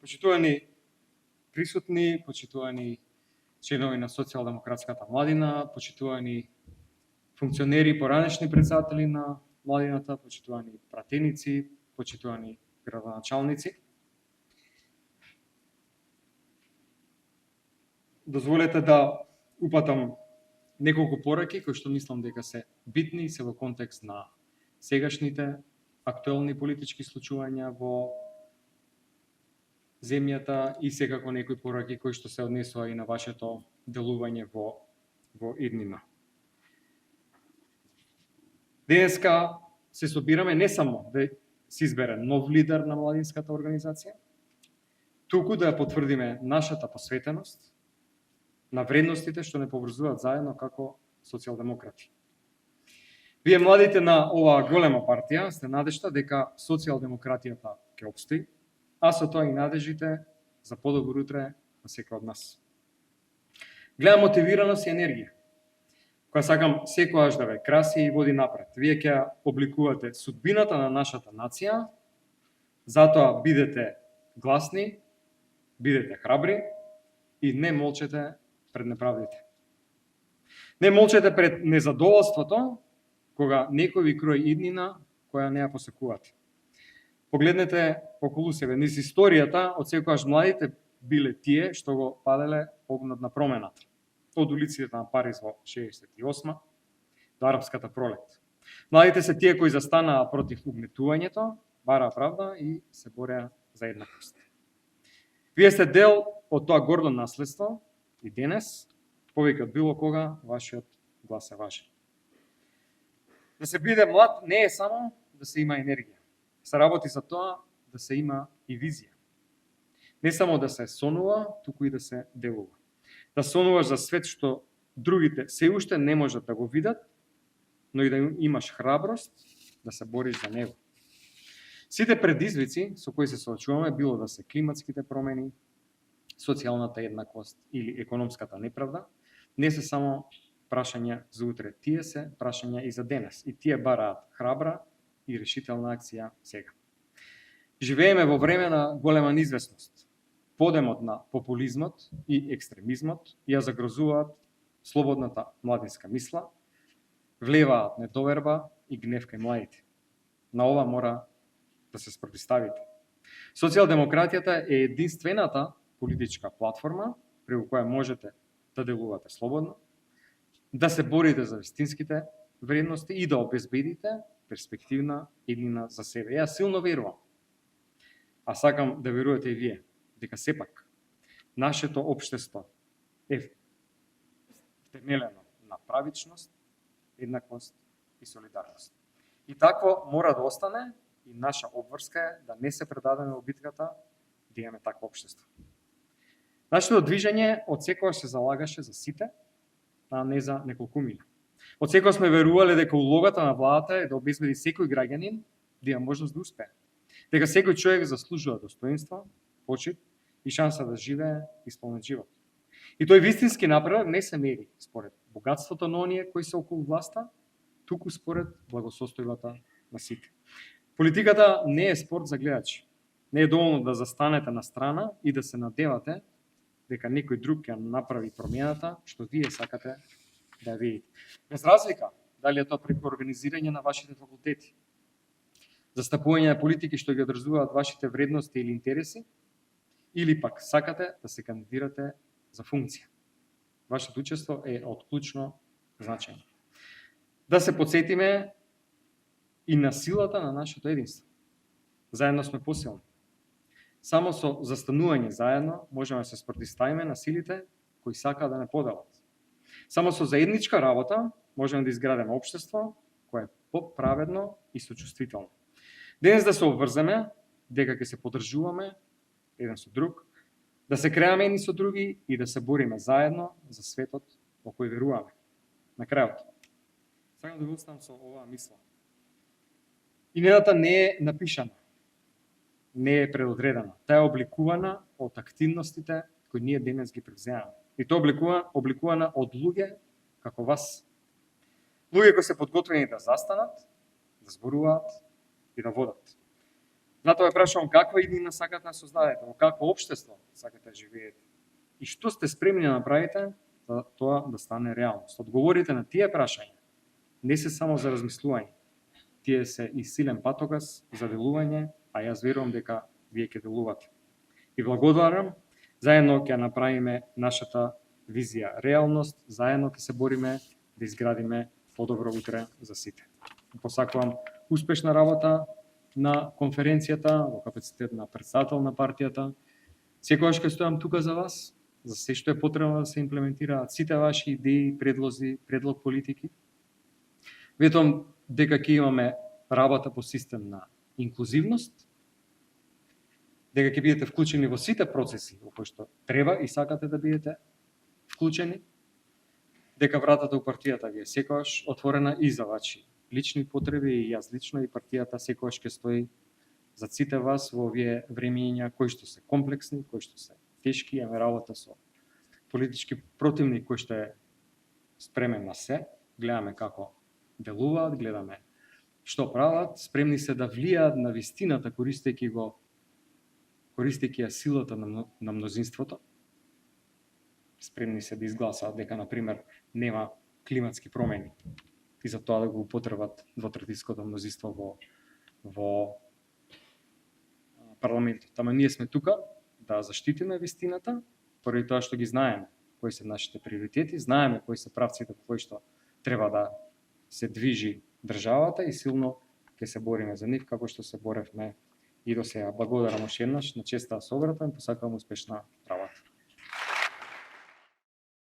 Почитувани присутни, почитувани членови на Социјалдемократската младина, почитувани функционери, поранешни председатели на младината, почитувани пратеници, почитувани градоначалници. Дозволете да упатам неколку пораки кои што мислам дека се битни, се во контекст на сегашните актуелни политички случувања во земјата и секако некои пораки кои што се однесува и на вашето делување во иднина. Денеска се собираме не само да се избере нов лидер на младинската организација, туку да ја потврдиме нашата посветеност на вредностите што не поврзуваат заедно како социјалдемократи. Вие младите на оваа голема партија сте надежта дека социјалдемократијата ќе опстои, а со тоа и надежите за подобро утре на секој од нас. Гледам мотивираност и енергија, која сакам секојаш да ве краси и води напред. Вие ќе обликувате судбината на нашата нација, затоа бидете гласни, бидете храбри и не молчете пред неправдите. Не молчете пред незадоволството кога некој ви крои иднина која не ја посекувате. Погледнете околу себе, низ историјата од секојаш младите биле тие што го паделе огнот на промената. Од улиците на Париз во 68 до арапската пролет. Младите се тие кои застанаа против угнетувањето, бараа правда и се бореа за еднаквост. Вие сте дел од тоа гордо наследство и денес, повеќе од било кога, вашиот глас е важен. Да се биде млад не е само да се има енергија. Се работи за тоа да се има и визија. Не само да се сонува, туку и да се делува. Да сонуваш за свет што другите се уште не можат да го видат, но и да имаш храброст да се бориш за него. Сите предизвици со кои се соочуваме, било да се климатските промени, социјалната еднаквост или економската неправда, не се само прашања за утре, тие се прашања и за денес. И тие бараат храбра и решителна акција сега. Живееме во време на голема неизвестност. Подемот на популизмот и екстремизмот ја загрозуваат слободната младинска мисла, влеваат недоверба и гнев кај младите. На ова мора да се спротивставите. Социјалдемократијата е единствената политичка платформа преку која можете да делувате слободно, да се борите за вистинските вредности и да обезбедите перспективна иднина за себе. Јас силно верувам, а сакам да верувате и вие, дека сепак нашето општество е темелено на правичност, еднаквост и солидарност. И такво мора да остане и наша обврска е да не се предадеме во битката да имаме такво општество. Нашето движење од секогаш се залагаше за сите, а не за неколкумина. Од секогаш сме верувале дека улогата на владата е да обезбеди секој граѓанин да има можност да успее. Дека секој човек заслужува достоинство, почит и шанса да живее исполнет живот. И тој вистински напредок не се мери според богатството на оние кои се околу власта, туку според благосостојбата на сите. Политиката не е спорт за гледачи. Не е доволно да застанете на страна и да се надевате дека некој друг ќе направи промената што вие сакате да видите. Без разлика дали е тоа преку организирање на вашите факултети, застапување на политики што ги одржуваат вашите вредности или интереси, или пак сакате да се кандидирате за функција. Вашето учество е од клучно значење. Да се потсетиме и на силата на нашето единство. Заедно сме посилни. Само со застанување заедно можеме да се спротивставиме на силите кои сакаат да не поделат. Само со заедничка работа можеме да изградиме општество кое е поправедно и сочувствително. Денес да се обврземе дека ќе се поддржуваме еден со друг, да се креаме едни со други и да се бориме заедно за светот во кој веруваме. На крајот, сакам да ви оставам со оваа мисла. Идејата не е напишана, не е предодредена. Таа е обликувана од активностите кои ние денес ги превземаме. И тоа обликувана од луѓе како вас. Луѓе кои се подготвени да застанат, да зборуваат и да водат. Затоа ја прашувам каква иднина сакате да создадете, во какво општество сакате да живеете и што сте спремни да направите за тоа да стане реалност. Одговорите на тие прашања не се само за размислување, тие се и силен патоказ за делување, а јас верувам дека вие ќе делувате. И благодарам, заедно ќе направиме нашата визија реалност, заедно ќе се бориме да изградиме подобро утре за сите. Посакувам успешна работа на конференцијата во капацитет на претставител на партијата. Секогаш ќе стојам тука за вас, за се што е потребно да се имплементираат сите ваши идеи, предлози, предлог политики. Ветувам дека ќе имаме работа по систем на инклузивност, дека ќе бидете вклучени во сите процеси во кои што треба и сакате да бидете вклучени, дека вратата у партијата ви е секогаш отворена и за ваши лични потреби и јас лично и партијата секогаш ќе стои за сите вас во овие времиња кои што се комплексни, кои што се тешки, имаме работа со политички противник кој што е спремен на се, гледаме како делуваат, гледаме што прават, спремни се да влијаат на вистината користејќи ја силата на мнозинството. Спремни се да изгласаат дека, например, нема климатски промени и за тоа да го употребат двотретинското мнозинство во парламентот. Ама ние сме тука да заштитиме вистината, поради тоа што ги знаеме кои се нашите приоритети, знаеме кои се правците по кои што треба да се движи државата и силно ќе се бориме за нив како што се боревме и до сега. Благодарам уште еднаш на честа собрата и посакувам успешна